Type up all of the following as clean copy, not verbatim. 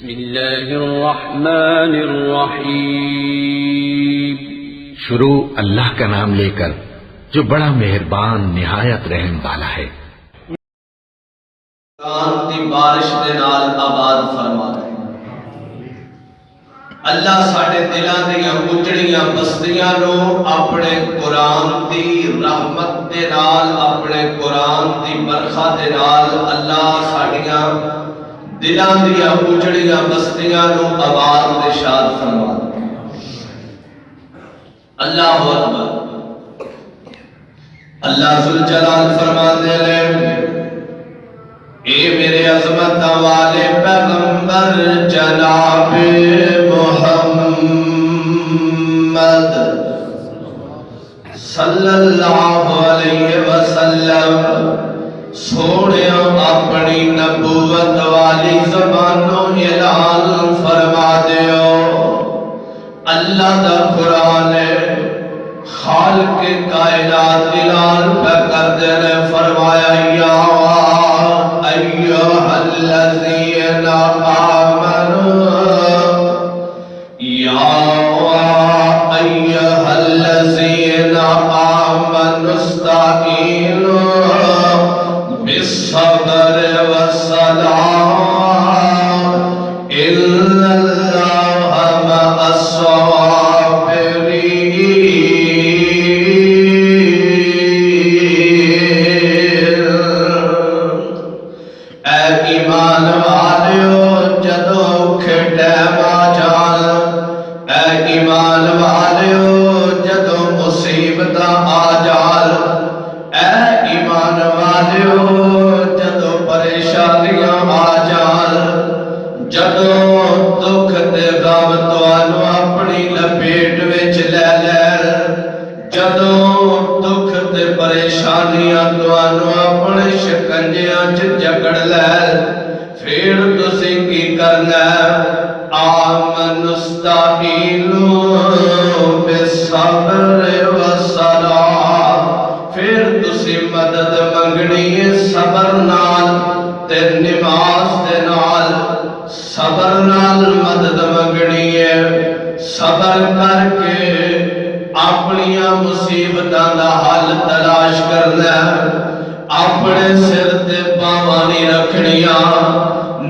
بسم اللہ الرحمن الرحیم۔ شروع اللہ کا نام لے کر جو بڑا مہربان نہایت رحم والا ہے۔ قرآن دی بارش دے نال آباد فرما دے۔ اللہ ساڈے دلاں دیاں اجڑیاں بستیاں نو اپنے قرآن دی رحمت دے نال، اپنے قرآن دی برکھا دے نال اللہ ساڈیاں دلاں دیاں اجڑیاں بستیاں نو آباد تے شاد فرما دے۔ اللہ اکبر۔ اللہ ذوالجلال فرماندے نے اے میرے عظمت والے پیغمبر جناب محمد صلی اللہ علیہ وسلم، سونے اپنی نبوت والی زبانوں اعلان فرما دیو۔ اللہ دا قرآن ہے، خالق کائنات اعلان پہ کر دینے، فرمایا یا ایھا الذین آمنوا، یا ایھا الذین آمنوا استعینوا بالصبر والصلاۃ ان اللہ مع الصابرین۔ اے ایمان والیو جدو کھٹے باجان، اے ایمان والیو جدو مصیبت آجال، اے ایمان والیو جدو پریشانیاں آجال، جدو دکھ تے غم توانو اپنی لپیٹ وچ لے لے، جدو دکھ تے پریشانیاں توانو اپنے شکنجیاں چ جکڑ لے، پھر تسی کی کرنا ہے؟ آمنوا استعینوا بالصبر والصلاۃ، پھر تسی مدد منگنی ہے صبر نال تے نماز دے نال، صبر نال مدد منگنی ہے، صبر کر کے اپنیاں مصیبتاں دا حل تلاش کرنا ہے، اپنے سر تے پاواں نہیں رکھنیاں،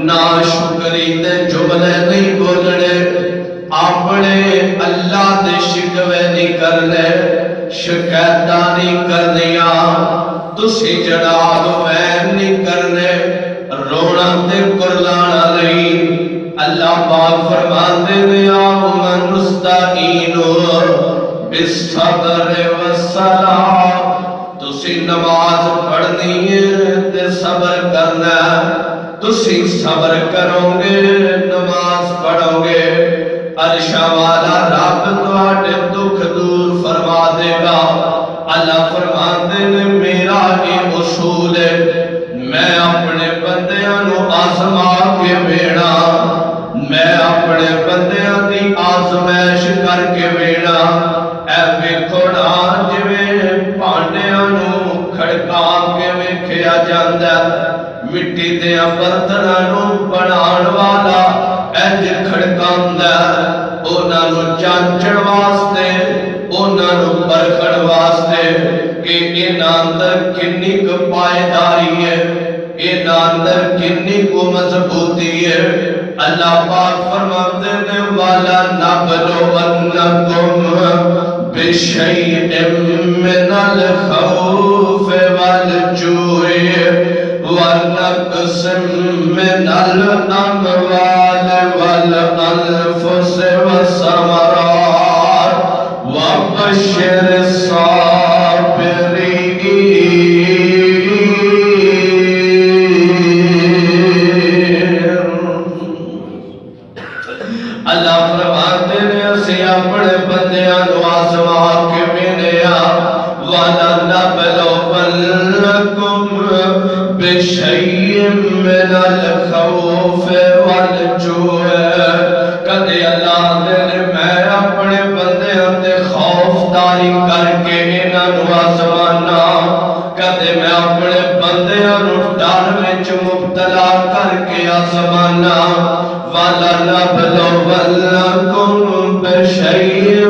ناشکری دے جملے نہیں بولنے، اپنے اللہ دے شکوے نہیں کرنے، شکایتاں نہیں کرنیاں، تسی جڑال وین نہیں کرنے، رونا تے کرلانا نہیں۔ اللہ پاک فرماندے نے آمنوا استعینوا بالصبر والصلاۃ، تسی نماز پڑھنی ہے تے صبر کرنا ہے، تسی صبر کرو گے نماز پڑھو گے، عرشاں والا رب تواڈے دکھ دور فرما دے گا۔ اللہ فرماندے نے میرا یہ اصول ہے، میں اپنے بندیاں نو آزما کے وینا، میں اپنے بندیاں دی آزمائش کر کے وینا۔ اے ویکھو نا جویں پانڈیاں نو کھڑکا کے ویکھیا جاندا، مٹی دے برتناں نو بنان والا انج کھڑکاندا، انہاں نو جانچن واسطے، انہاں نو پرکھن واسطے کہ انہاں اندر کنی کو پائیداری ہے، انہاں اندر کنی کو مضبوطی ہے۔ اللہ پاک فرماتے ہیں وَلَنَبْلُوَنَّكُمْ بِشَيْءٍ مِّنَ الْخَوْفِ وَالْجُوعِ وَنَقْصٍ مِّنَ الْأَمْوَالِ وَالْأَنفُسِ وَالثَّمَرَاتِ وَبَشِّرِ الصَّابِرِينَ۔ اللہ فرماتے ہیں اسی اپنے بندیاں نو آزما کے وینیا، وَلَنَبْلُوَنَّكُمْ بِشَيْءٍ مِّنَ الْخَوْفِ وَالْجُوعِ، کدے اللہ دے میں اپنے بندیاں تے خوف داری کر کے انہاں نو آزمانا، کدے میں اپنے بندیاں نو ڈر وچ مبتلا کر کے آزمانا، وَلَنَبْلُوَنَّكُمْ بِشَيْءٍ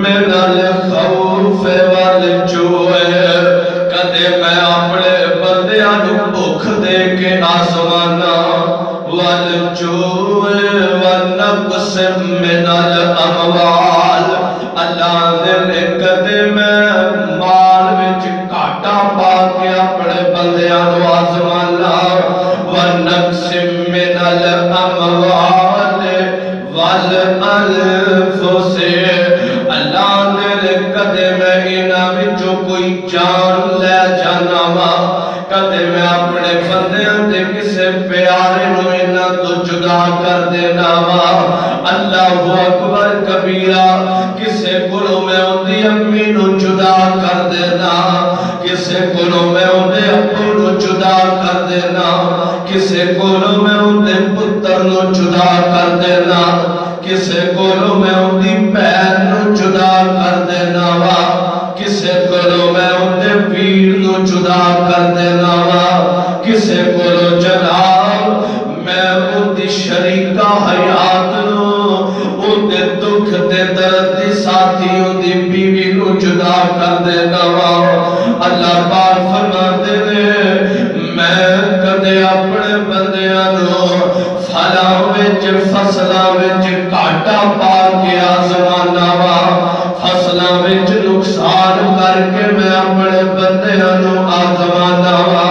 مِّنَ الْخَوْفِ وَالْجُوعِ کدے میں اپنے بندیاں نو بھوک دے کے آزمانا وَالْجُوعِ وَالنَّقْصِ مِنَ الْأَمْوَالِ اللہ نے کدے میں مال وچ گھاٹا پا کے اپنے بندیاں نو آزمانا وَالنَّقْصِ مِنَ الْأَمْوَالِ وَالْأَنفُسِ اللہ نے کدے میں انہاں وچوں کوئی جان لے جانا وا کدے میں اپنے بندیاں دے کسے پیارے نو انہاں تو جدا کر دینا وا اللہ اکبر کبیرہ کسے کولوں میں اندی امی نو جدا کر دینا کسے کولوں میں اندے ابو نو جدا کر دینا کسے کولوں میں اندے پتر نو جدا کر دینا کسے کولوں میں اندی بہن نو جدا کر دینا وا کسے کولوں میں اندے ویر نو جدا کر دینا وا کسے کولوں جناب میں اندی شریکہ حیات نو اندے دکھ دے درد دی ساتھی اندی بیوی نو جدا کر دینا وا اللہ پاک فرماتے ہیں میں کدے اپنے بندیاں نو پھلاں وچ فصلاں وچ گھاٹا پا کے آزمانا وا فصلاں وچ نقصان کر کے میں اپنے بندیاں نو آزمانا وا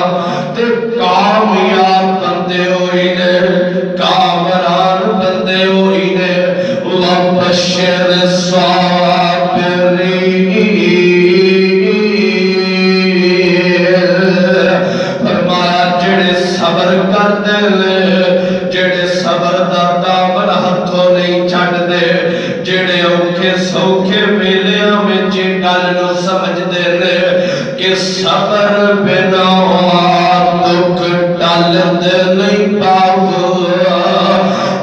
تے کامیاب بندے ہوئی نے کامران بندے ہوئی نے وَبَشِّرِ الصَّابِرِينَ فرمایا جڑے صبر کر دے جڑے صبر دا دامن ہتھوں نہیں چھڈ دے جڑے اوکھے سوکھے ویلیاں وچ گل نو سمجھ دے نے کہ صبر بنا دکھ ٹل دے نہیں پاؤ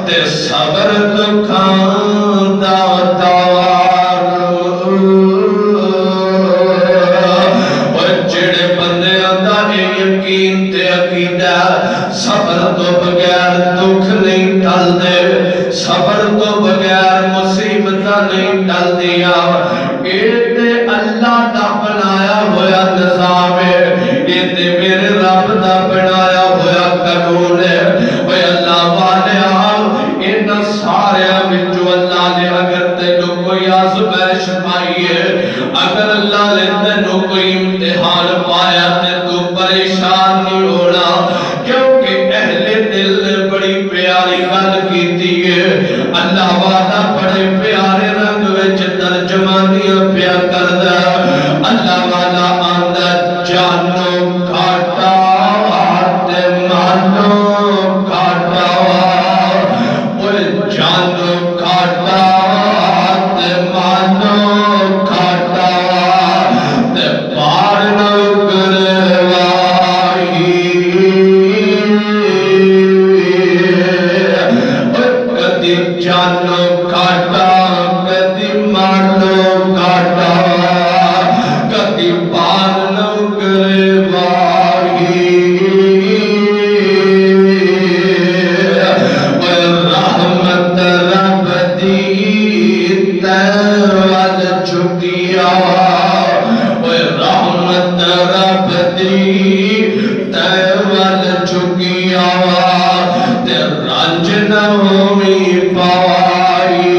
تے صبر دکھاں دا تار جڑے بندیاں دا یقین تے عقیدہ صبر تو بغیر دکھ نہیں ٹل دے صبر تو بغیر مصیبتاں نہیں ٹل دیا اے تے اللہ دا بنایا ہویا نظام ہے اے تے میرے رب دا بنایا ہویا قانون ہے اے اللہ والے انہاں سارے وچوں اللہ نے اگر تینوں کوئی آزمائش پائی ہے اگر اللہ نے تینوں کوئی امتحان پایا تے تو پریشان نہیں ہونا کیونکہ اہل دل نے بڑی پیاری گل کیتی ہے اللہ وعدہ بڑے پیارے رنگ وچ ترجمانیاں پیا کردا اللہ والا آندا جانو گھاٹا تے مانو گھاٹا اوے جانو گھاٹا تے مانو گھاٹا تے پار نہ کروائی کدی جانو گھاٹا کدی مانو گھاٹا کدی پار نہ کروائی رحمت رب دی تیوال چکیا رحمت رب دی تیوال چکیا تے رنج نہ ہوئی پائی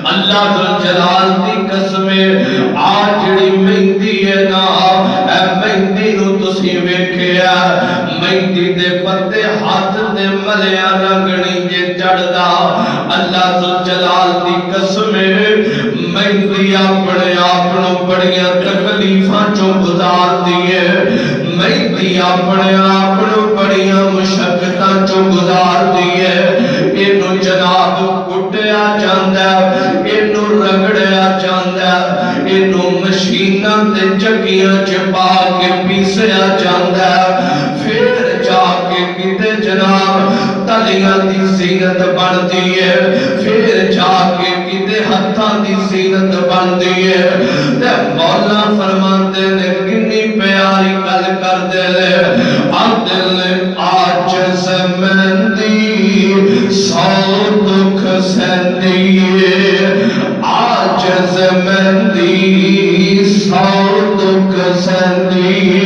اللہ ذوالجلال دی قسم آ جڑی مہندی ہے نا اے مہندی نو تسی ویکھیا مہندی دے پتے ہاتھ دے ملیا رنگ نہیں جے چڑھدا اللہ ذوالجلال دی قسم مہندی اپنے آپ نو بڑیاں تکلیفاں چوں گزاردی ہے مہندی اپنے آپ نو بڑیاں مشقتاں چوں گزاردی ہے اینو جناب کٹیا جاندا اینو رگڑیا جاندا اینو مشیناں تے چکیاں چ پا کے پیسیا جاندا پھر جا کے کتے جناب تلیاں دی زینت بنتی ہے پھر جا کے کتے ہتھاں دی زینت بنتی ہے تے مولا فرماتے نے کنی پیاری کر دے دل عاجز مندی سو دکھ سہندی عاجز مندی سو دکھ سہندی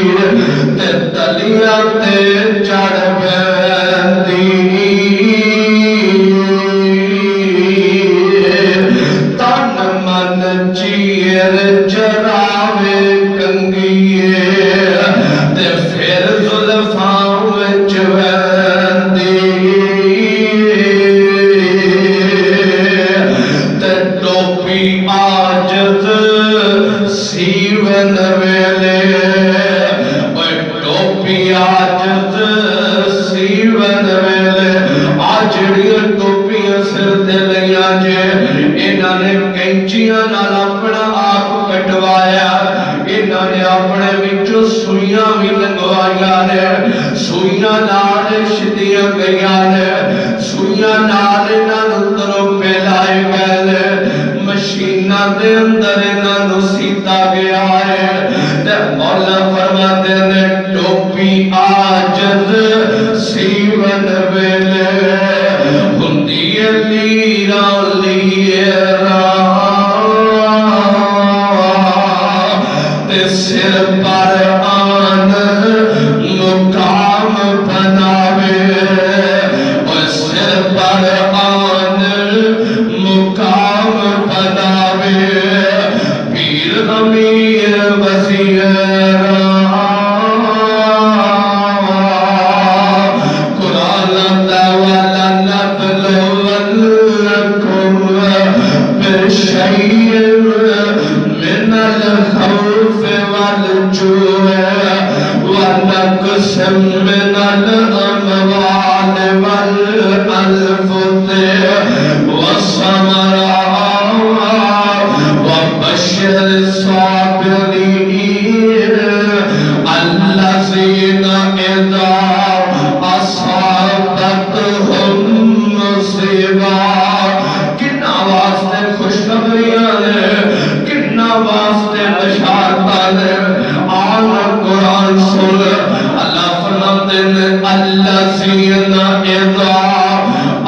تے تلیاں تے چڑھ بیندی تن من چیر جراوے کنگیے تے پھر زلفاں وچ ویندی تے ٹوپی عاجز سیون ویلے ٹوپی عاجز سیون ویلے آجڑیاں ٹوپیاں سر تے لیاں جے انہاں نے کینچیاں نال اپنا آپ کٹوایا انہاں نے اپنے وچوں سوئیاں بھی لگوائیاں نے سوئیاں نال شدیاں گئیاں نے سوئیاں نال انہاں نوں تروپے لائے گئے نے مشیناں دے اندر انہاں نوں سیتا گیا ہے تے مولا فرماتے نے ٹوپی عاجز سیون ویلے ہندی لیراں لیراں تے سر پر آن مقام بناوے اور سر پر آن مقام بناوے پیر امیر وزیر قرآن والا نبلونکم بشیء من الخوف والجوع ونقص من الأموال والأنفس والثمرات وبشر الصابرين الذين إذا أصابتهم مصيبة کنا واسطے خوشخبریاں نے کنا واسطے بشارتاں نے آن قرآن سن اللہ فرماتے ہیں الذین اذا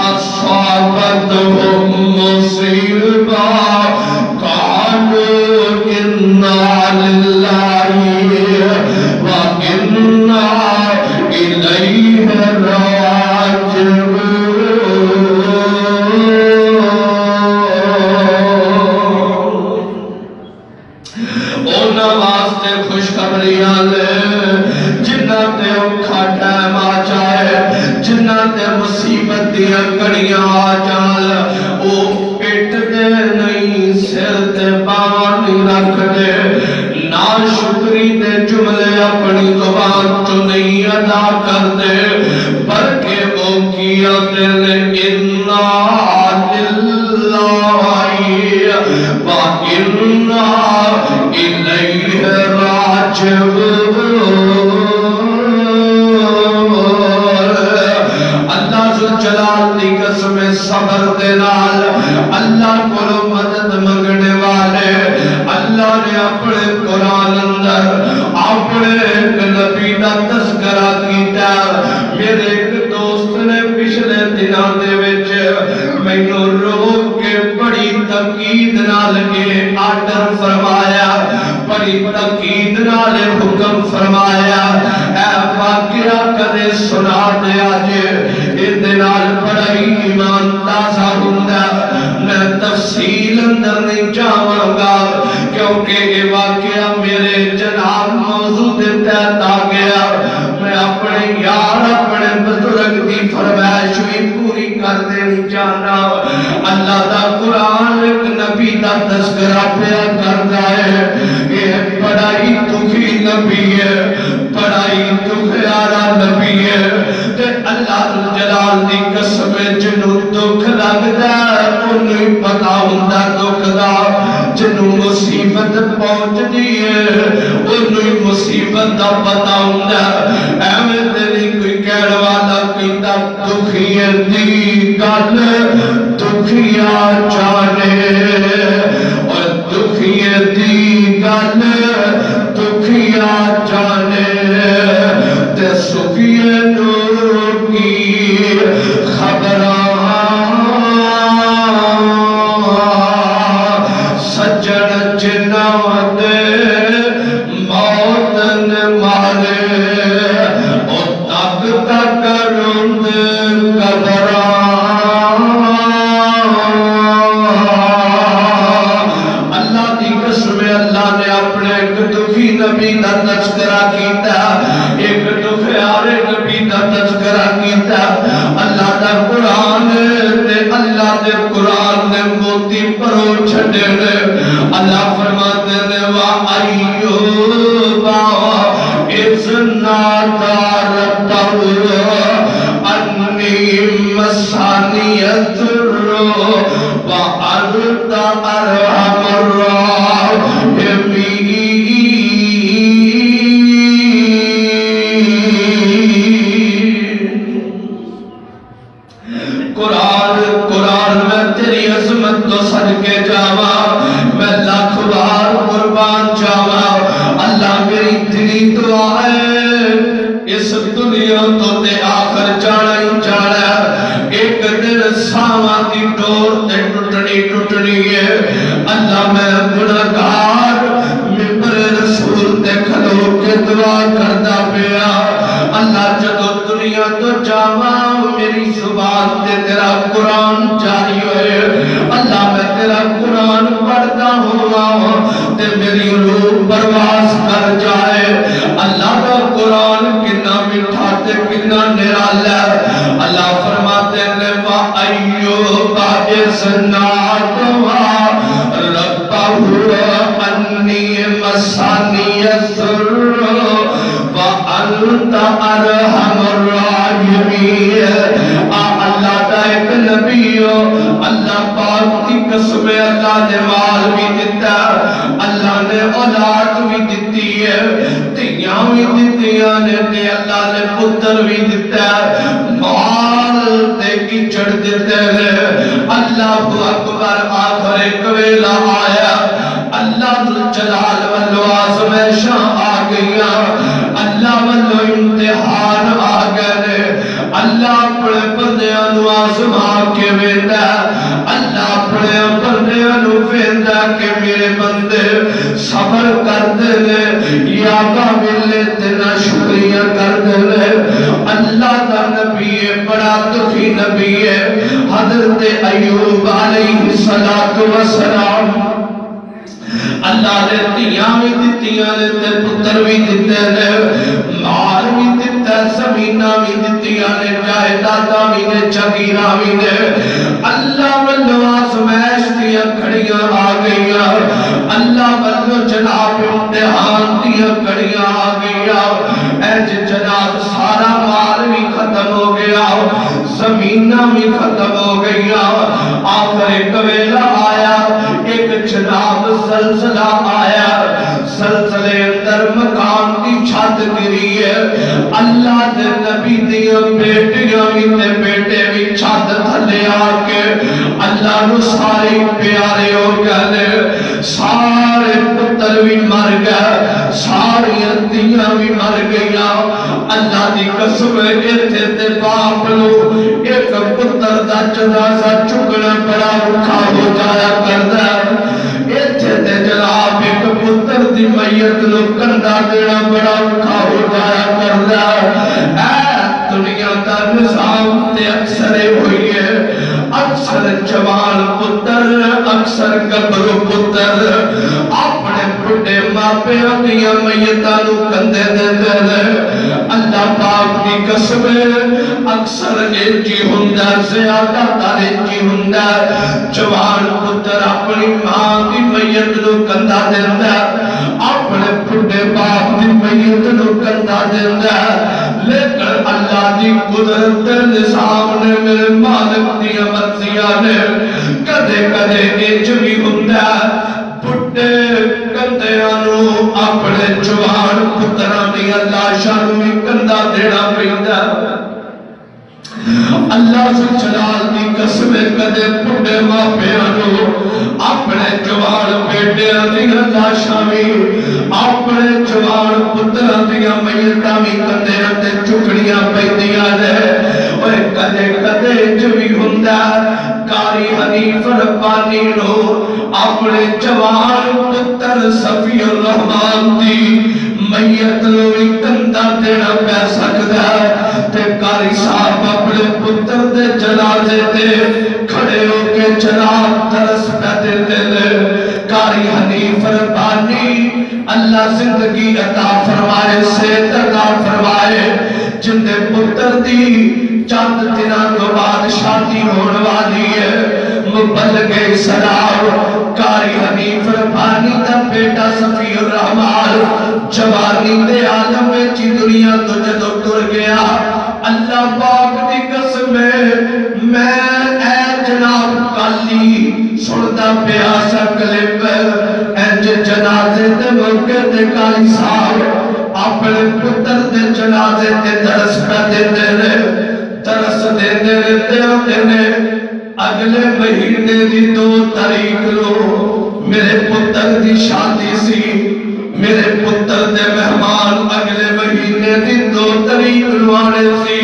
اصابتهم مصیبہ قالوا انا للہ وانا الیہ راجعون اونا واسطے خوشخبریاں لے جنہ تے اوکھا ٹائم آ جائے جنہ تے مصیبت دیا کڑیاں آ جال او پیٹ دے نہیں سر تے پانی رکھ دے ناشکری دے جملے اپنی زبان تو نہیں ادا کر دے بلکہ او کیا دل انا للہ وَإِنَّا إِلَيْهِ راجعون اللہ ذوالجلال دی قسم صبر دے نال اللہ کو مدد منگنے والے اللہ نے اپنے قرآن اندر اپنے ایک نبی دا تذکرہ کیتا میرے ایک دوست نے پچھلے دنوں دے وچ مینوں روک کے بڑی تاکید نال کے آرڈر فرمایا بڑی تاکید نال حکم فرمایا اے واقعہ کدے سنا دے اج اے نال بڑا ہی ایمان تازہ ہوندا میں تفصیل اندر نہیں جاواں گا کیونکہ یہ واقعہ میرے جناب موضوع دے تحت آ گیا میں اپنے یار اپنے بزرگ دی فرمائش بھی پوری کر دینی چاہنا اللہ دا قرآن ایک نبی دا تذکرہ پیا کرتا ہے یہ بڑا ہی دکھی نبی ہے بڑا ہی دکھیارا نبی ہے تے اللہ جلال دی قسم جنوں دکھ لگدا انہوں پتا ہوندا دکھ دا جنوں مصیبت پہنچدی ہے انہوں مصیبت دا پتا ہوندا ایویں تے نہیں کوئی کہن والا کیتا دکھیے دی گل دکھیا جانے اور دکھیے دی گل دکھیا جانے کرتا ایک تو خیال نبی دا تذکرہ کیتا اللہ دا قرآن تے اللہ دے قرآن نے موتی پرو چھڑے نے اللہ فرماتے نے وَأَيُّوبَ إِذْ نَادَىٰ رَبَّهُ أَنِّي مَسَّنِيَ الضُّرُّ وَأَنتَ أَرْحَمُ الرَّاحِمِينَ قرآن میں تیری عظمت تو صدقے جاواں میں لاکھ بار قربان جاواں اللہ میری دلی دعا ہے اس دنیا تو تے آخر جانا ہی جانا ایک دن ساواں دی ڈور تے ٹوٹنی ہے اللہ میں گناہگار ممبر رسول تے کھلو کے دعا کردا پیا اللہ جدو دنیا تو جاواں میری زبان تے تیرا قرآن جاری ہوئے اللہ میں تیرا قرآن پڑھتا ہوا تے میری روح پرواز کر جائے اللہ کا قرآن کنا میٹھا تے کنا نرالا اللہ فرماتے نے وَأَيُّوبَ إِذْ نَادَىٰ رَبَّهُ أَنِّي مَسَّنِيَ الضُّرُّ وَأَنتَ أَرْحَمُ الرَّاحِمِينَ اللہ دا ایک نبی ہو اللہ پاک کی قسم اللہ نے مال بھی دیتا اللہ نے اولاد بھی دیتی ہے تیاں بھی دیتیاں نے تے اللہ نے پتر بھی دیتا مال تے کی چڑھ دیتے ہیں اللہ اکبر آخر ایک ویلا آیا اللہ جلال والو آزمائشاں آ گیا اللہ والو امتحان آ گئے اللہ اپنے بندیاں نو آزما کے ویندا اللہ اپنے بندیاں نو ویندا کہ میرے بندے صبر کردے نے یا قابل تے نہ شکریہ کردے نے اللہ دا نبی ہے بڑا دکھی نبی ہے حضرت ایوب علیہ السلام اللہ نے تیاں بھی دیتیاں نے تے پتر بھی دیتے نے مال بھی دیتا زمینہ بھی دیتیاں نے جائیداداں بھی نے جگیراں بھی نے اللہ والو آزمائش دیا کھڑیاں آ گئیاں اللہ والو جناب امتحان دیا کھڑیاں آ گئیاں اے جناب سارا مال بھی ختم ہو گیا زمینہ بھی ختم ہو گیا آخر ایک ویلا آیا ایک جناب سلسلہ آیا سلسلے اندر مکان کی چھت گری ہے اللہ دے نبی دیاں بیٹیاں بھی تے بیٹے بھی چھت تھلے آ کے اللہ نو سارے پیارے ہو گئے سارے پتر بھی مر گئے ساری دھیاں بھی مر گئیاں اللہ دی قسم ایتھے تے باپ نو ایک پتر دا جنازہ چکنا بڑا اوکھا ہو جایا کردا ایتھے تے جناب ایک پتر دی میت نو کنڈا دینا بڑا اوکھا ہو جایا کردا اے دنیا دا نظام تے اکثر ہوئی ہے اکثر جوان پتر اکثر گبرو پتر اپنے بڑے ماپیاں دیاں میتاں نو کندے دے اللہ پاک دی قسم اکثر انجی ہوندا زیادہ تر انجی ہوندا جوان پتر اپنی ماں دی میت نو کندا دیندا اپنے بڑے باپ دی میت نو کندا دیندا لیکن اللہ دی قدرت نظام نے میرے مالک دی مرضیاں نے کدے کدے انج بھی ہوندا بڑے کندیاں نو اپنے جوان پتراں دی لاشاں نو بھی کندا دینا پیندا اللہ سے جلال دی قسم کدے بڑے ماپیاں نو اپنے جوان بیٹیاں دی لاشاں بھی اپنے جوان پتراں دی میتاں بھی کندیاں تے چکڑیاں پیندیاں نے اوے کدے کدے جو بھی ہوندا قاری حنیف ربانی نو اپنے جوان پتر صفی الرحمن دی میت نو بھی کندا دینا پہ سکدا تے قاری صاحب اپنے پتر دے جنازے تے کھڑے ہو کے جناب ترس پہ دیتے نے قاری حنیف ربانی اللہ اللہ زندگی عطا فرمائے، صحت عطا فرمائے، جن دے پتر دی چند دنوں تو بعد شادی ہونے والی ہے، مبلغ اسلام قاری حنیف ربانی دا بیٹا صفی الرحمان جوانی دے عالم میں دنیا تو جدو ٹر گیا، اللہ پاک دی قسم ہے میں اے جناب کالی سندا پیا سا کلپ انج جنازے دے موقع تے کالی صاحب اپنے پتر دے جنازے تے درس پہ دیندے نے، درس دیندے رہتے نے۔ اگلے مہینے دی 2 تاریخ لو میرے پتر دی شادی سی، میرے پتر دے مہمان اگلے مہینے دی 2 تاریخ لو آنے سی۔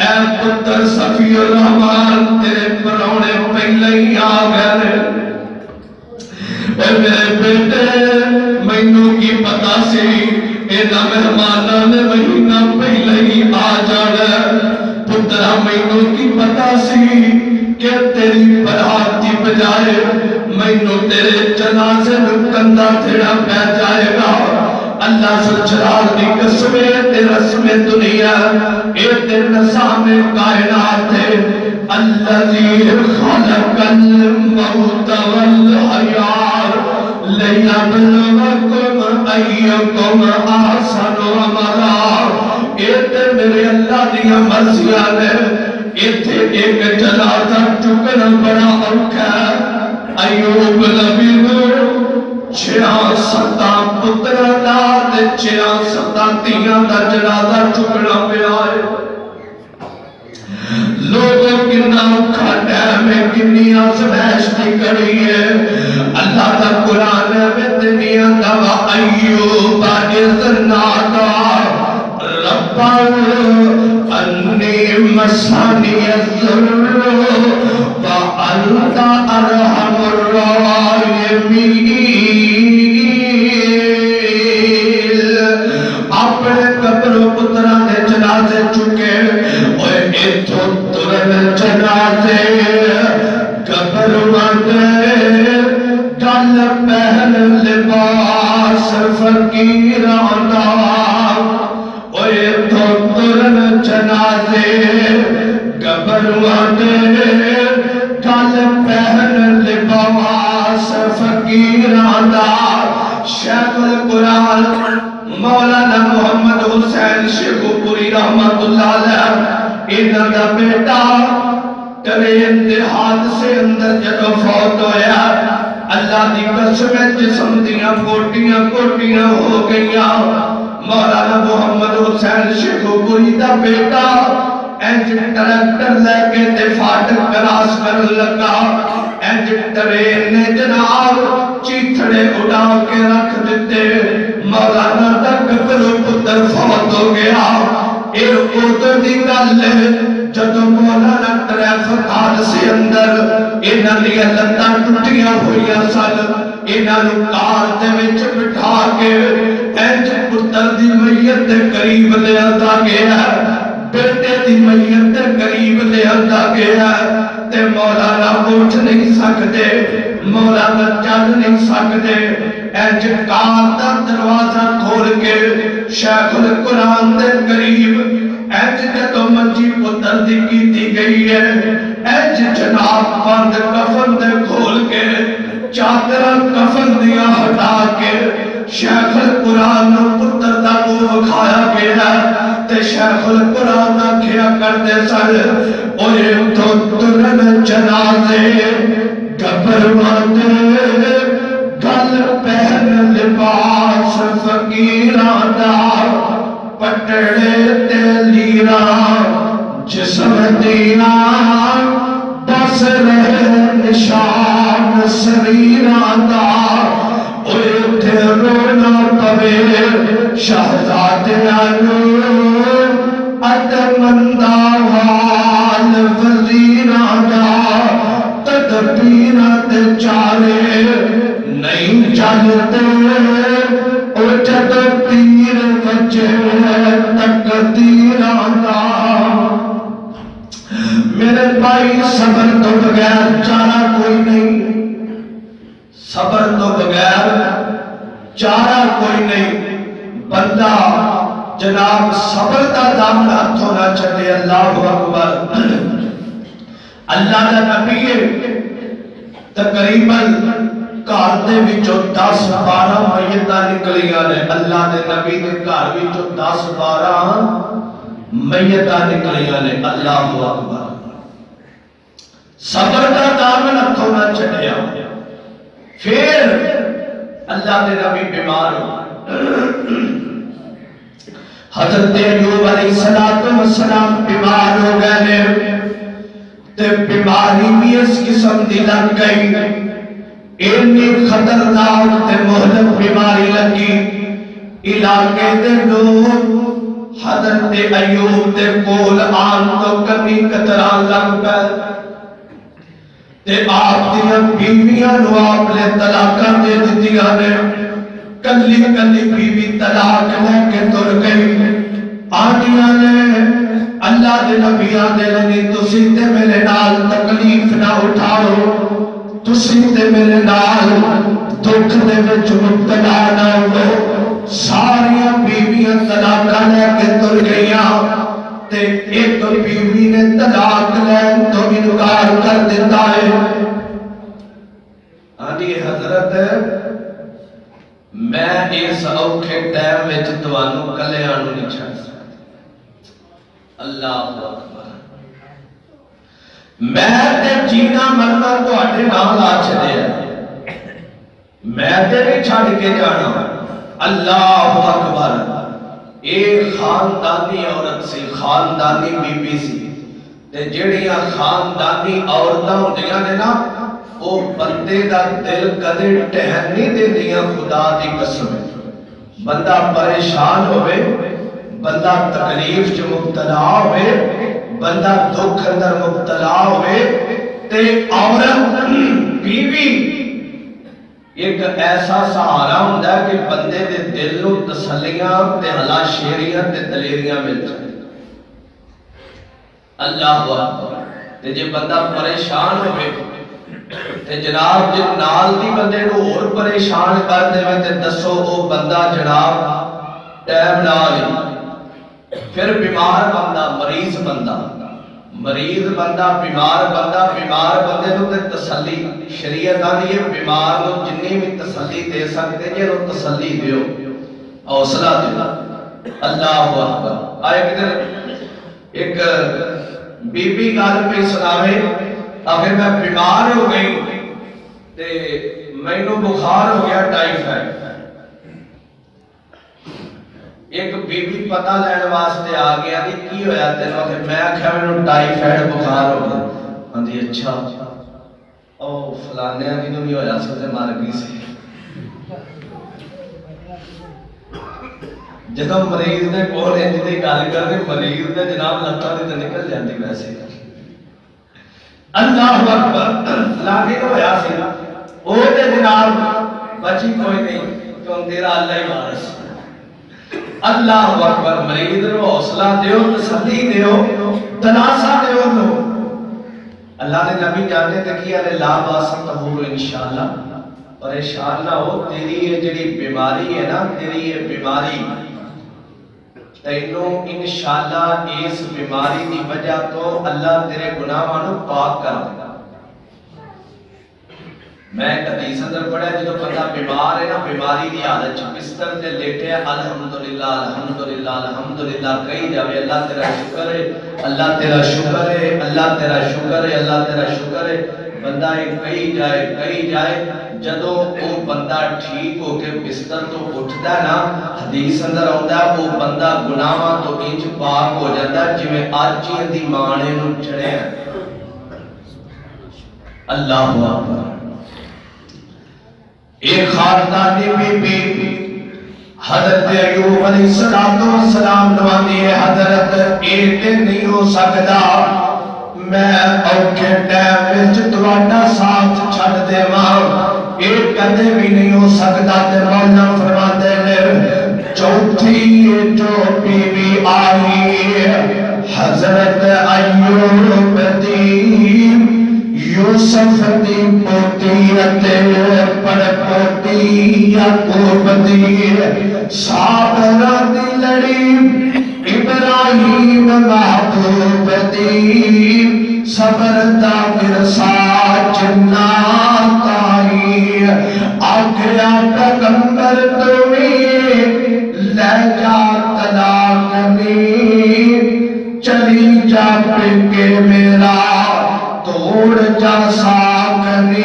اے پتر صفی الرحمان تیرے پرونے پہلے ہی آ گئے، اے میرے بیٹے مینوں کی پتا سی اینا مہماناں نے مہینہ پہلے ہی آ جانا، پترا مینوں کی پتا سی کہ تیری برات دی بجائے مینوں تیرے جنازے میں کندھا تھیڑا پہ جائے گا۔ اللہ سلچرال دی قسم تے رسم دنیا اے تے نظام کائنات ہے، الذی خلق الموت والحیاء لیبلوکم ایکم احسن عملا۔ اے تے میرے اللہ دیا مرضیاں نے، ایتھے ایک جنازہ چکنا بڑا اوکھا ہے۔ ایوب نبی نو 66 پترا دا تے 66 تیاں دا جنازہ چکنا پیا ہے۔ لوگوں کنا اوکھا ٹائم ہے، کنی آزمائش دی کڑی ہے۔ اللہ دا قرآن میں دنیا دا ایوب اذ نادا ربا انی مسانی الضر وانت ارحم الراحمین۔ اپنے قبر پترا دے جنازے چکے اوے ایتھوں ترن جنازے قبر وانگے گل پہن لباس فقیران دا، اوے تو ترن جنازے قبر وانگے گل پہن لباس فقیران دا۔ شیخ القرآن مولانا محمد حسین شیخوپوری رحمت اللہ علیہ انہاں دا بیٹا ٹرین دے حادثے اندر جدو فوت ہویا، اللہ دی قسم جسم دیاں کوٹیاں کوٹیاں ہو گئیاں۔ مولانا محمد حسین شیخوپوری دا بیٹا انج ٹریکٹر لے کے تے فاٹک کراس کر لگا، انج ٹرین نے جناب چیتھڑے اڑا کے رکھ دیتے، مولانا دا قبر پتر فوت ہو گیا۔ اے ادھر دی گل جدو مولانا ٹریفک حادثے اندر انہاں دیاں لتاں ٹٹیاں ہوئیاں سن، انہاں نوں کار دے وچ بٹھا کے انج پتر دی میت دے قریب لے آندا گیا، بیٹے دی میت دے قریب لے آندا گیا تے مولانا اٹھ نہیں سکدے، مولانا چل نہیں سکدے، انج کار دا دروازہ کھول کے شیخ القرآن دے قریب انج جدو منجی پتر دی کیتی گئی ہے، انج جناب بند کفن دے کھول کے چادر کفن دیا ہٹا کے شیخ القرآن پتر دا منہ کھایا گیا تے شیخ القرآن کیا کرتے سن، اوے تو ترن جنازے قبر واندے گل پہن لباس فقیران دا، پٹڑے تے لیراں جسم دیاں بس رہے نشان سریراں دا، اوے تے رونا پوے شہزادیاں نوں ادمندا حال وزیراں دا، تدبیراں تے چارے نہیں چلتے، او جدو تیر وجے تقدیراں دا۔ میرے بھائی صبر تو بغیر چارہ کوئی نہیں، صبر تو بغیر چارہ کوئی نہیں بندہ جناب صبر کا دامن ہاتھوں نہ چھڈے اللہ اکبر اللہ دا نبی تقریباً گھر دے وچوں 10-12 میتاں نکلیاں نے اللہ دے نبی دے گھر وچوں 10-12 میتاں نکلیاں نے اللہ اکبر صبر دا دامن ہاتھوں نہ چھڈیا پھر اللہ دے نبی بیمار ہو حضرت ایوب علیہ السلام بیمار ہو گئے تے بیماری بھی اس قسم دی لگ گئی اینی خطرناک تے مہلک بیماری لگی علاقے دے لوگ حضرت ایوب دے کول آن تو کمی قطران لگ پے تے آپ دیاں بیویاں نو آپ نے طلاقاں دے دتیاں نے کلی کلی بیوی طلاق لے کے تر گئی آنیاں نے اللہ دے نبی آدھے لگی تسی تے میرے نال تکلیف نہ اٹھاؤ تسی تے میرے نال دکھ دے وچ مبتلا نہ ہو ساریاں بیویاں طلاق لے کے تر گئیاں تے ایک بیوی نے طلاق لین تو انکار کر دیتا ہے آنی حضرت میں اس اوکھے ٹائم وچ تانوں کلیاں نوں نہیں چھڈ سکتا اللہ اکبر میں تے جینا مرنا تواڈے نال آ چھڈیا میں تے نہیں چھڈ کے جانا اللہ اکبر ایک خاندانی عورت سی خاندانی بی بی سی تے جڑیاں خاندانی عورتاں ہوندیاں نے نا وہ بندے دا دل کدے ٹہن نہیں دیندیاں خدا دی قسم بندہ پریشان ہوئے بندہ تکلیف چ مبتلا ہوئے بندہ دکھ اندر مبتلا ہوئے تے عورت بیوی ایک ایسا سہارا ہوندا ہے کہ بندے دے دل نو تسلیاں تے ہلاشیریاں تے دلیریاں مل جائیں اللہ اکبر تے جے بندہ پریشان ہوئے تے جناب جے نال دی بندے نو اور پریشان کر دے تے دسو او بندہ جناب ٹائم نال پھر بیمار بندہ مریض بندہ بیمار بندے نو تے تسلی شریعت آندی ہے بیمار نو جنی بھی تسلی دے سکتے جے نو تسلی دیو حوصلہ دیو اللہ اکبر ایک دن ایک بی بی گل پہ سناوے اگر میں بیمار ہو گئی تے مینوں بخار ہو گیا ٹائیفائڈ ایک بی بی پتہ لین واسطے آ گیا نہیں کی ہویا تینوں کہ میں آکھیا مینوں ٹائیفائڈ بخار ہو گیا آندی اچھا او فلانے دی نوں نہیں ہویا سی تے مر گئی سی جدوں مریض دے کول انج دی گل کردے مریض دے جناب لتاں تے نکل جاندی ویسے اللہ اکبر فلانے کو ہویا سی او تے جناب بچی کوئی نہیں کیوں تیرا اللہ ہی وارث اللہ اکبر مریض نو حوصلہ دیو تسلی دیو تناسا دیو نو اللہ نے نبی جانتے تے کیا لا باسط ہو انشاءاللہ پریشان نہ ہو تیری یہ جڑی بیماری ہے نا تیری یہ بیماری تینوں انشاءاللہ اس بیماری دی وجہ تو اللہ تیرے گناہاں نو پاک کر دے گا میں ایک حدیث اندر پڑھا جدوں بندہ بیمار ہے نا بیماری دی حالت چ بستر تے لیٹے الحمدللہ الحمدللہ الحمدللہ کہی جاوے اللہ تیرا شکر ہے اللہ تیرا شکر ہے اللہ تیرا شکر ہے اللہ تیرا شکر ہے بندہ ایک کہی جائے جدوں وہ بندہ ٹھیک ہو کے بستر تو اٹھدا ہے نا حدیث اندر آندا ہے وہ بندہ گناہاں تو انج پاک ہو جاندا ہے جویں اج ہی دی ماں نے نوں چڑھیا اللہ اکبر ایک خاندانی بی بی حضرت ایوب علیہ السلام نواندی ہے حضرت ایک نہیں ہو سکتا میں اوکھے ٹائم وچ تہاڈا ساتھ چھڈ دیواں ایک کدے بھی نہیں ہو سکتا تے مولا فرماندے نے چوتھی جو بیوی آئی حضرت ایوب دی یوسف دی پوتی اتے پڑپوتی یعقوب دی صابرہ دی لڑی ابراہیم محبوب دی صبر دا ورثہ جنات آئی آکھیا پیغمبر تمہیں لے جا طلاق نہیں چلی جا پھر میرا توڑ جا ساکنی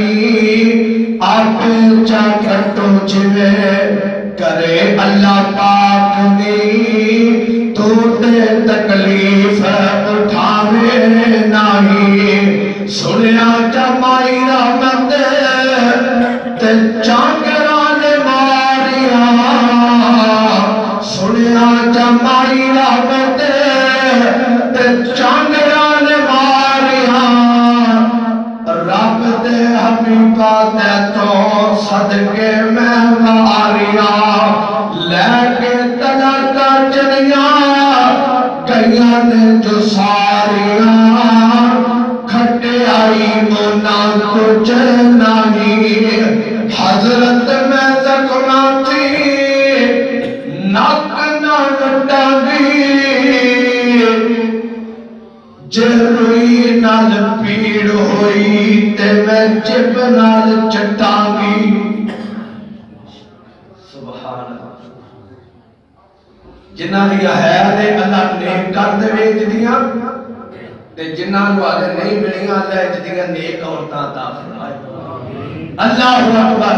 آپ جا کٹو جوے کرے اللہ پاک نی تو تے تکلیف اٹھاوے نہیں سنیا جمائی رحمت تے چانگران ماریاں سنیا جمائی رحمت تے چانگران ماریاں رب دے حبیبہ دے تو صدقے میں ماریاں لے کے تڑکا چڑیاں گئیاں نے جو ساریاں کھٹے آئی مونا کچھ نہیں حضرت میں زخمہ تھی ناک نہ وٹا گی جے روئی نال پیڑ ہوئی تے میں جب نال چٹانگی سبحان اللہ جنہ دیا ہے دے اللہ نیک کر دے ویج دیاں تے جنہ والے نہیں ملیاں اللہ جدیاں نیک عورتاں عطا فرمائے اللہ اکبر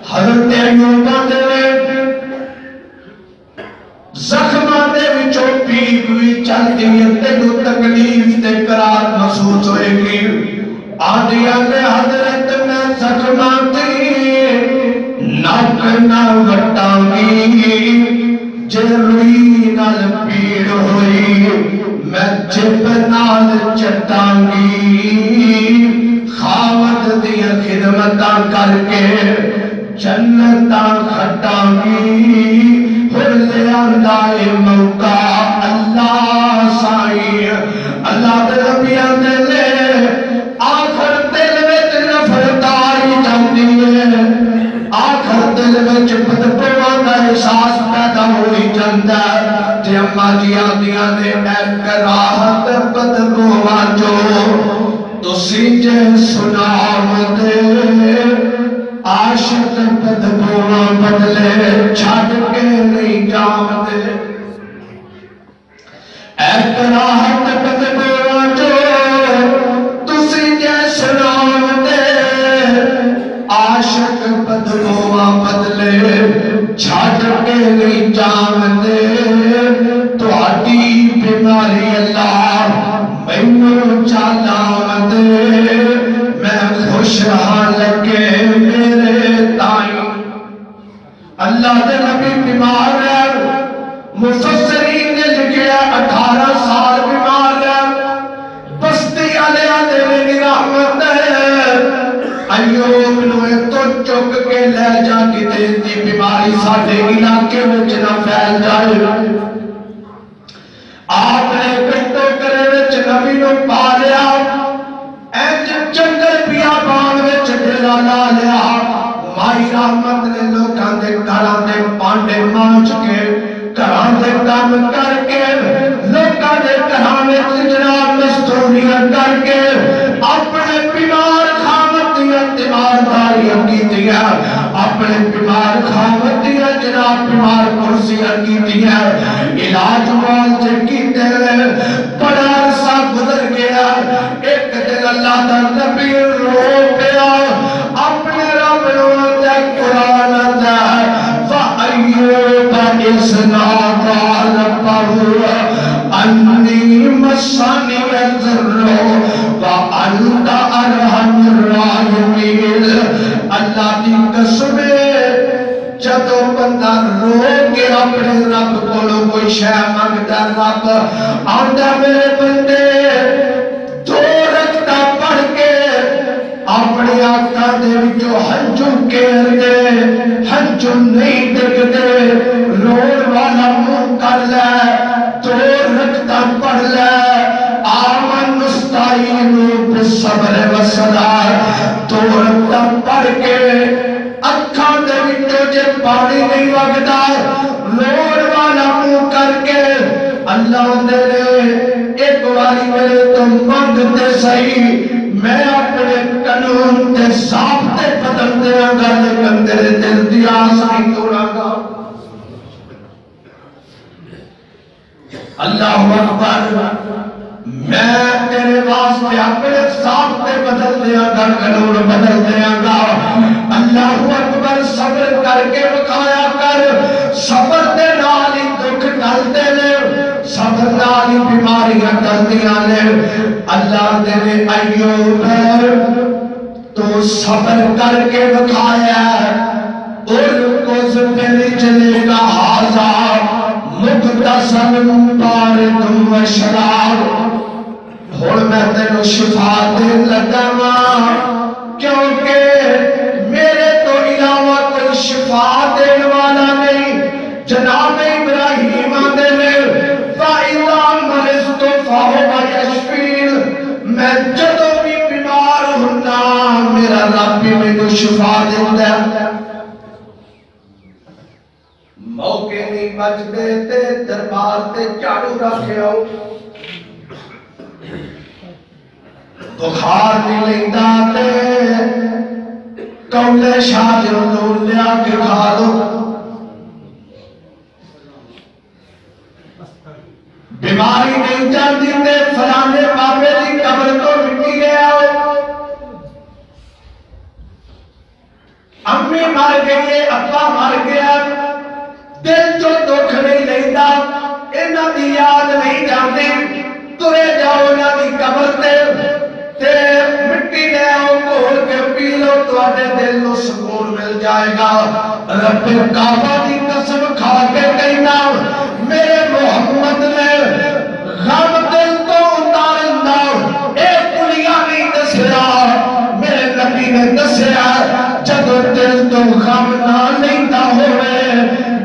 حضرت ایوب دے زخمہ دے وچوں پیپ بھی چلتی ہے تینو تکلیف تے قرار محسوس ہوئے گی آدھیاں دے حضرت میں زخمہ تھی ناک نہ وٹانگی جے روئی نال پیڑ ہوئی میں جب نال چٹانگی خاوت دیا خدمتاں کر کے جنتاں کھٹانگی لے آندائے موقع اللہ سائی اللہ دے نبیاں دے لے آخر دل وچ نفرت آئی جاندی ہے آخر دل وچ بدبواں دا احساس پیدا ہوئی جاندا تے اماں جی آندیاں نے اے کراہت بدبواں جو تسی جے سناوندے عاشق بدبواں بدلے چھڈ کے نہیں جاندے اے کراہت بدبواں جو تسی جے سناوندے عاشق بدبواں بدلے چھڈ کے نہیں جاندے تہاڈی بیماری اللہ مینوں چلاوندے میں خوشحال لگے میرے تائیں اللہ دے نبی بیمار ہے مفسرین نے لکھیا 18 سال بیمار ہے بستی علیہ دے میری رحمت ہے ایوب نو تو چک کے لے جا کتے دی بیماری ساڈے علاقے وچ نہ پھیل جائے آپ نے کٹو کرے وچ نبی نو پا لیا اینج جنگل بیابان وچ ڈیرا لا لیا مائی رحمت نے لوکاں دے گھراں دے پانڈے مانچ کے گھراں دے کام کر کے لوکاں دے گھراں وچ جناب مستوریاں کر کے اپنے بیمار خامتیاں تیمارداریاں کیتیاں اپنے بیمار خامتیاں جناب بیمار کرسیاں کیتیاں علاج معالجے کیتے بڑا عرصہ گزر گیا ایک دن اللہ دا نبی رو پیا اپنے رب نو تے قرآن دا فَأَيُّوبَ إِذْ نَادَىٰ رَبَّهُ أَنِّي مَسَّنِيَ الضُّرُّ وَأَنْتَ أَرْحَمُ الرَّاحِمِينَ اللہ دی قسم جدو بندہ رو کے اپنے رب کولوں کوئی شے منگدا رب آندا میرے بندے دو رکعتاں پڑھ کے اپنے آقا دے وچوں ہنجو کیر دے ہنجو نہیں ڈگدے روڑ والا منہ کر لے دو رکعتاں پڑھ لے آمن نستعین بالصبر سدا تو دم پڑھ کے اکھاں دے وچوں جے پانی نہیں وگدا لوڑ والا منہ کر کے اللہ دے ایک واری میرے تو منگتے صحیح میں اپنے قانون تے ضابطے بدل دیاں گا لیکن تیرے دل دی آس نہیں توڑاں گا اللہ اکبر میں تیرے واسطے اپنے ضابطے بدل دیاں گا قانون بدل دیاں گا اللہ اکبر صبر کر کے بکھایا کر صبر دے نال ہی دکھ ٹلتے نے صبر نال ہی بیماریاں ٹلدیاں نے اللہ تیرے ایوب تو صبر کر کے بکھایا ان کو زمین چلے گا حاضا مقتصر بارد و شراب اور میں تینوں شفا دین لگا ماں کیونکہ میرے تو علاوہ کوئی شفا دین والا نہیں جناب ابراہیم آدھے میں فَإِذَا مَرِضْتُ فَهُوَ يَشْفِينِ میں جدوں بھی بیمار ہونا میرا رب بھی مجھے شفا دیتا ہے موقع نہیں بچ دیتے دربار تے جھاڑو رکھے ہو بخار نہیں لیندہ تے کولے شاہ جو نور لیا کے کھا دو بیماری نہیں جاندی تے فلانے بابے دی قبر کو مٹی لے آؤ امی مر گئی ابا مر گیا دل جو دکھ نہیں لیندہ انہاں دی یاد نہیں جاندی ترے جاؤ انہاں دی قبر تے مٹی لے آؤ گھول کے پی لو تواڈے دل نو سکون مل جائے گا رب کعبہ دی قسم کھا کے کہنا میرے محمد نے غم دل تو اتارنا اے کلیا نہیں دسیا میرے نبی نے دسیا جدو دل تو غم نہ لیندہ ہوئے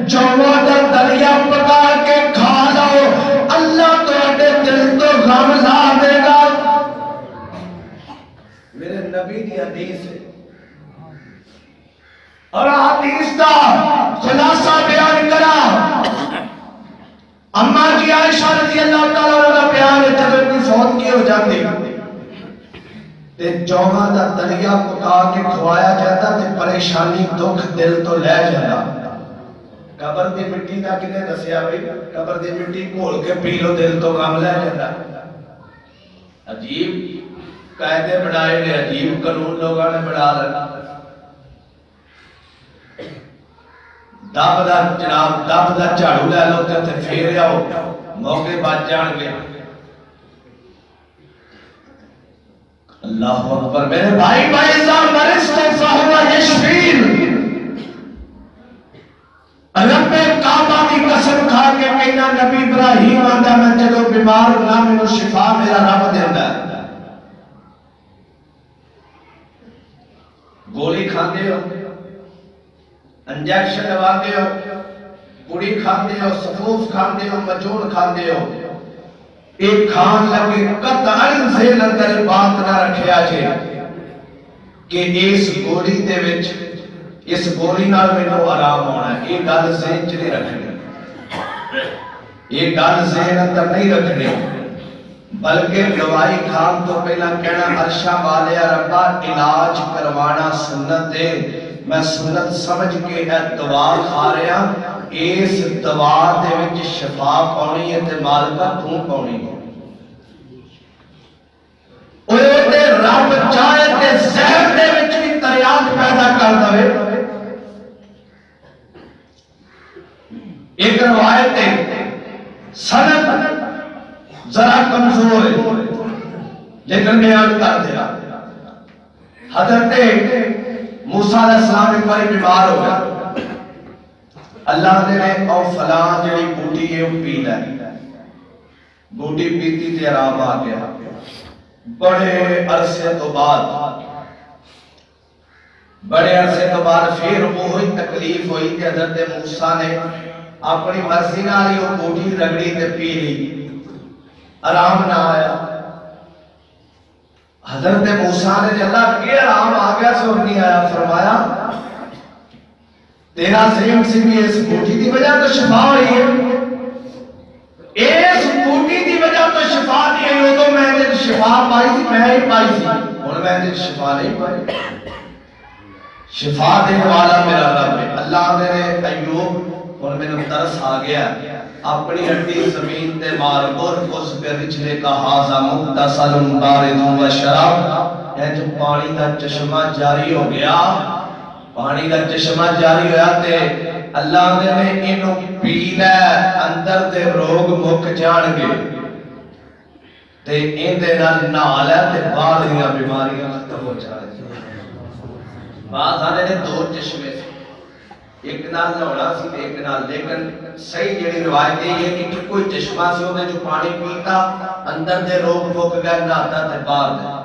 جو وعدہ دریا پکا کے کھا لو اللہ تواڈے دل تو غم لا دے گا میرے نبی دی حدیث ہے اور حدیث دا خلاصہ بیان کرا اماں جی عائشہ رضی اللہ تعالیٰ عنہ بیان ہے جب کوئی فوت کی ہو جاتی تے جوہاں دا دریا پکا کے کھوایا جاتا تے پریشانی دکھ دل تو لے جاتا قبر دی مٹی دا کنے دسیا بھئی قبر دی مٹی گھول کے پی لو دل تو غم لے جاتا عجیب قاعدے بنائے نے عجیب قانون لوگوں نے بنا رہا دب دا جناب دب دا جھاڑو لے لو تے پھیر آؤ موقع بچ جان گے اللہ اکبر میرے بھائی فَإِذَا مَرِضْتُ فَهُوَ يَشْفِينِ رب کعبہ کی قسم کھا کے کہنا نبی ابراہیم آندا میں جدو بیمار ہونا مینوں شفا میرا رب دیندا ہے گولی کھاندے ہو انجیکشن لگاندے ہو پوڑی کھاندے ہو سفوف کھاندے ہو مجون کھاندے ہو ایک کھان لگے قطعاً ذہن اندر بات نہ رکھیا جے کہ اس گولی دے وچ اس گولی نال مینوں آرام ہونا ہے یہ گل ذہن چ نہیں رکھنی یہ گل ذہن اندر نہیں رکھنی بلکہ دوائی کھان تو پہلا کہنا عرشاں والیا ربا علاج کروانا سنت دے میں سنت سمجھ کے دوا کھا رہا اس دوا دے وچ شفا پاؤنی ہے تے مالکا تو پاؤنی ہے اوے تے رب چاہے تے زہر دے وچ بھی تریاق پیدا کر دے ایک روایت ہے سند ذرا کمزور ہے لیکن بیان کر دیا حضرت موسیٰ علیہ السلام ایک باری بیمار ہو گیا اللہ نے او فلاں جڑی بوٹی ہے وہ پی لے بوٹی پیتی تے آرام آ گیا بڑے عرصے تو بعد پھر وہی تکلیف ہوئی کہ حضرت موسیٰ نے اپنی مرضی نال وہ بوٹی رگڑی تے پی لی آرام نہ آیا حضرت موسیٰ نے جب اللہ کے رام آ گیا سے نہیں آیا، فرمایا تیرا ذہن سے بھی اس بوٹی کی وجہ تو شفا ہوئی ہے، اس بوٹی کی وجہ تو شفا نہیں ہوئی، وہ تو میں نے شفا پائی تھی، میں ہی پائی تھی، اور میں نے شفا نہیں پائی۔ شفا دینے والا میرا رب ہے۔ اللہ نے ایوب اور میرے ترس آ گیا، اپنی ہڈی زمین تے مار اور اس پہ رچھلے کا حاضہ مغتسل بارد و شراب، ہے جو پانی دا چشمہ جاری ہو گیا، پانی دا چشمہ جاری ہویا تے اللہ نے انہوں پینا اندر دے روگ مک جان گے تے ان دے نال نال ہے تے باہر دیاں بیماریاں ختم ہو جائیں۔ بعض آنے نے دو چشمے سے، ایک نال نوڑا سی ایک نال، لیکن صحیح جڑی روایت یہ ہے کہ کوئی چشمہ سے ہونے جو پانی پیتا اندر دے روگ مک گئے، ناتا تے باہر دے۔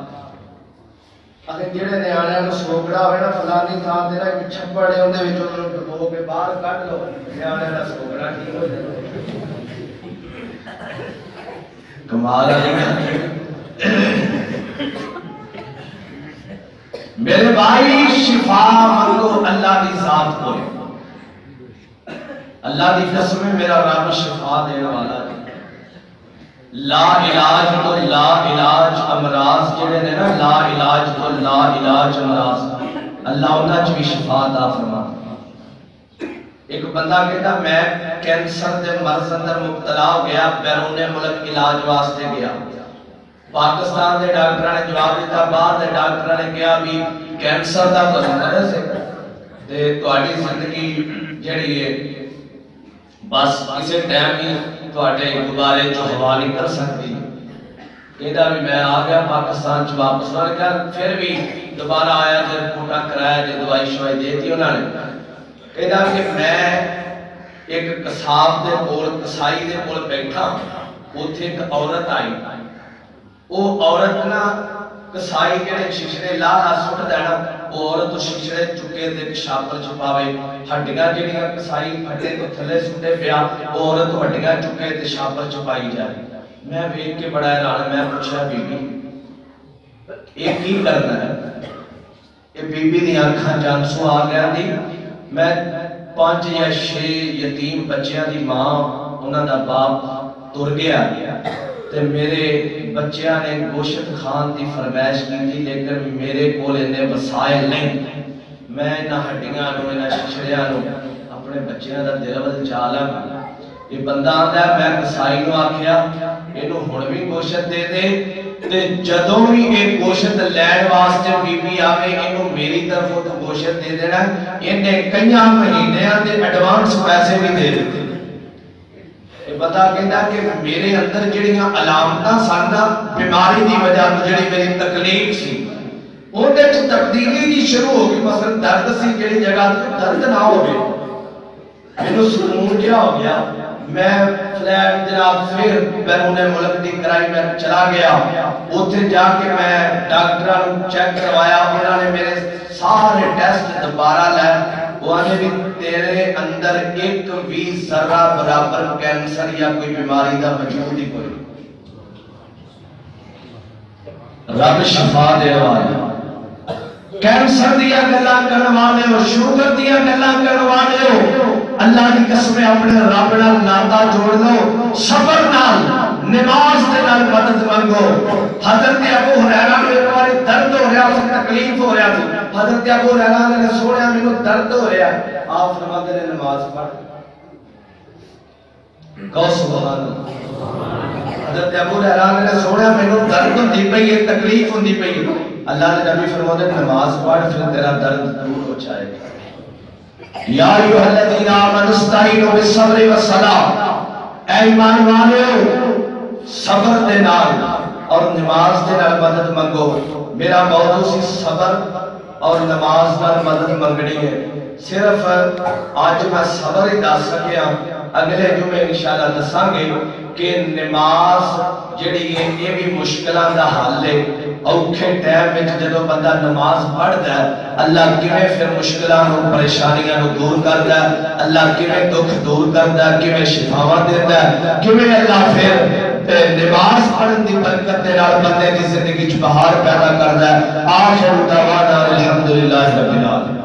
اگر جڑے نیانے نو سوکڑا ہوئے نا فلانی تھان دے نا ایک چھپڑ ہے اندے وچ انہاں نوں ڈبو کے باہر کڈ لو، نیانے دا سوکڑا ٹھیک ہو جائے۔ کمال ہے میرے بھائی، شفا منگو اللہ دی ذات کو، اللہ دی قسم ہے میرا رب شفا دینے والا ہے۔ لا علاج تو لا علاج امراض جڑے نے نا، لا علاج تو لا علاج امراض، اللہ انہاں چ بھی شفا عطا فرما۔ ایک بندہ کہتا میں کینسر دے مرض اندر مبتلا ہو گیا، بیرون ملک علاج واسطے گیا، پاکستان دے ڈاکٹراں نے جواب دیتا، باہر دے ڈاکٹراں نے کہا بھی کینسر دا تو مرض ہے تے تہاڈی زندگی جڑی ہے بس کسی ٹائم ہی تہاڈے دوبارے جو ہوا نہیں کر سکتی۔ کہتا بھی میں آ گیا پاکستان چ واپس، انہوں نے کہا پھر بھی دوبارہ آیا تے رپورٹاں کرایا تے دوائی شوائی دیتی انہوں نے۔ کہتا کہ میں ایک قصاب دے کول، قصائی دے کول بیٹھا، اوتھے ایک عورت آئی، وہ عورت نا قصائی کے شیشے لا سٹ دینا، وہ عورت تو شیشے چکے تے شاپر چھپاوے، ہڈیاں جڑیاں قصائی پھٹے تو تھلے سٹے پیا، وہ عورت تو ہڈیاں چکے تے شاپر چھپائی جائے۔ میں ویکھ کے بڑا حیران، میں پوچھا بی بی یہ کی کرنا ہے؟ یہ بی بی دی اکھاں چ آنسو آ گیا دی، میں 5 یا 6 یتیم بچیاں دی ماں، انہاں دا باپ تر گیا تے میرے بچیاں نے گوشت کھان دی فرمائش کی، لیکن میرے کول اتنے وسائل نہیں، میں انہاں ہڈیاں نوں انہاں چھچڑیاں نوں اپنے بچیاں دا دل ول چا لاں۔ یہ بندہ آندا ہے میں قصائی نوں آکھیا اینوں ہن بھی گوشت دے دے تے جدوں بھی ایک گوشت لین واسطے بی بی آوے اینوں میری طرفوں تو گوشت دے دینا، انہیں کئیاں مہینیاں دے ایڈوانس پیسے بھی دے دیتے۔ یہ بندہ کہتا کہ میرے اندر جڑیاں علامتاں سن بیماری دی وجہ تو جڑی میری تکلیف سی اندے وچ تبدیلی جی شروع ہو گئی، مثلا درد سی جڑی جگہ درد نہ ہوے، مینوں سکون جہا ہو گیا، میں فلیٹ جناب پھر بیرون ملک دی کرائی میں چلا گیا، اوتھے جا کے میں ڈاکٹراں نوں چیک کروایا، انہاں نے میرے سارے ٹیسٹ دوبارہ لے، وہ آنے بھی تیرے اندر ایک بھی ذرہ برابر کینسر یا کوئی بیماری دا وجود ہی کوئی، رب شفا دے والا، کینسر دیا گلاں کرن والے ہو، شوگر دیا گلاں کرن والے ہو، اللہ کی قسم اپنے رب نال ناتا جوڑ لو، صبر نال نماز دے نال مدد منگو۔ حضرت ابو ہریرہ نے ایک بار درد ہو رہا سی، تکلیف ہو رہا سی، حضرت ابو ہریرہ نے سوچا مینوں درد ہو رہا ہے، آپ فرماتے نے نماز پڑھ، کہو سبحان اللہ۔ حضرت ابو ہریرہ نے سوچا مینوں درد ہوندی پئی ہے، تکلیف ہوندی پئی ہے، اللہ نے نبی فرماتے نماز پڑھ پھر تیرا درد دور ہو جائے گا۔ یا ایھا الذین آمنوا استعینوا بالصبر والصلاۃ، اے ایمان والو صبر دے نال اور نماز دے نال مدد منگو۔ میرا موضوع سی صبر اور نماز نال مدد منگنی ہے، صرف آج میں صبر ہی دس سکیا، اگلے جمعے انشاءاللہ دساں گے کہ نماز جڑی ہے یہ بھی مشکلاں دا حل ہے۔ اوکھے ٹائم وچ جدوں بندہ نماز پڑھدا ہے اللہ کیویں پھر مشکلاں نوں پریشانیاں نوں دور کردا ہے، اللہ کیویں دکھ دور کردا ہے، کیویں شفاواں دیندا ہے، کیویں اللہ پھر نماز پڑھن دی برکت دے نال بندے دی زندگی وچ بہار پیدا کردا ہے. آخر دعوانا الحمدللہ رب العالمین.